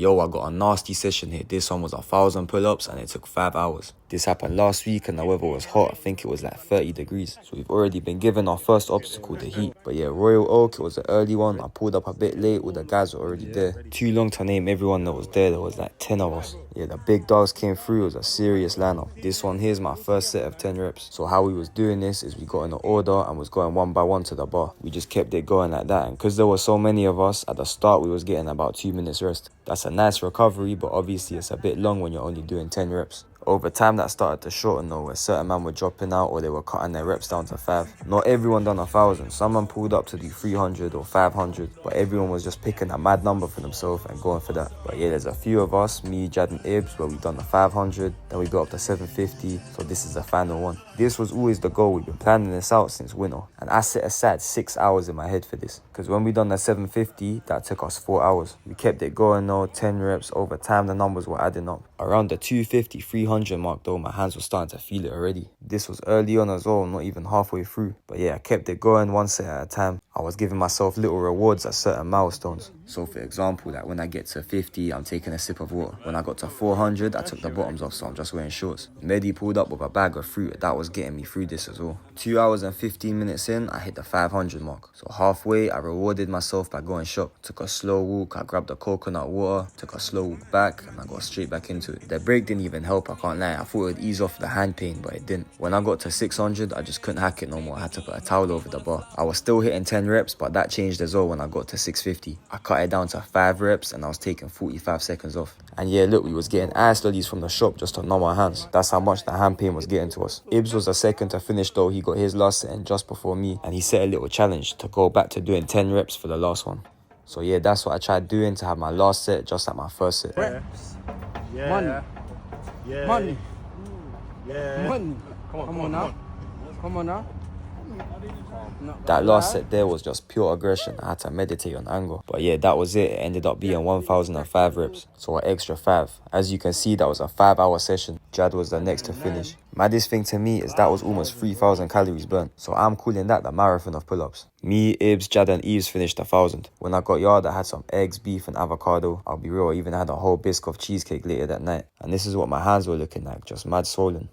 Yo, I got a nasty session here. This one was 1,000 pull-ups and it took 5 hours. This happened last week and the weather was hot. I think it was like 30 degrees. So we've already been given our first obstacle, the heat. But yeah, Royal Oak, it was an early one. I pulled up a bit late. All the guys were already there. Too long to name everyone that was there. There was like 10 of us. Yeah, the big dogs came through. It was a serious lineup. This one here's my first set of 10 reps. So how we was doing this is we got in an order and was going one by one to the bar. We just kept it going like that. And because there were so many of us, at the start we was getting about 2 minutes rest. That's a nice recovery, but obviously it's a bit long when you're only doing 10 reps. Over time that started to shorten though, where certain men were dropping out or they were cutting their reps down to 5. Not everyone done 1,000. Someone pulled up to do 300 or 500, but everyone was just picking a mad number for themselves and going for that. But yeah, there's a few of us, me, Jad and Ibs, where we've done the 500, then we got up to 750, so this is the final one. This was always the goal. We've been planning this out since winter, and I set aside 6 hours in my head for this, because when we done the 750, that took us 4 hours. We kept it going though, 10 reps. Over time the numbers were adding up. Around the 250, 300 mark though, my hands were starting to feel it already. This was early on as well, not even halfway through. But yeah, I kept it going one set at a time. I was giving myself little rewards at certain milestones. So for example, like when I get to 50, I'm taking a sip of water. When I got to 400, I took the bottoms off, so I'm just wearing shorts. Mehdi pulled up with a bag of fruit. That was getting me through this as well. 2 hours and 15 minutes in, I hit the 500 mark. So halfway, I rewarded myself by going shop. Took a slow walk, I grabbed the coconut water, took a slow walk back, and I got straight back into it. The break didn't even help, I can't lie. I thought it would ease off the hand pain, but it didn't. When I got to 600, I just couldn't hack it no more. I had to put a towel over the bar. I was still hitting 10 reps, but that changed as well when I got to 650. I cut it down to 5 reps and I was taking 45 seconds off. And yeah, look, we was getting ice lollies from the shop just to numb our hands. That's how much the hand pain was getting to us. Ibs was the second to finish though. He got his last set in just before me, and he set a little challenge to go back to doing 10 reps for the last one. So yeah, that's what I tried doing, to have my last set just like my first set. Reps. Yeah. Money. Yeah. Money. Yeah. Money. Come on now. Come on now. No. That last set there was just pure aggression. I had to meditate on anger. But yeah, that was it. It ended up being 1,005 reps. So an extra 5. As you can see, that was a 5-hour session. Jad was the next to finish. Maddest thing to me is that was almost 3,000 calories burnt. So I'm calling that the marathon of pull-ups. Me, Ibs, Jad and Eves finished 1,000. When I got yard, I had some eggs, beef and avocado. I'll be real, I even had a whole biscuit of cheesecake later that night. And this is what my hands were looking like, just mad swollen.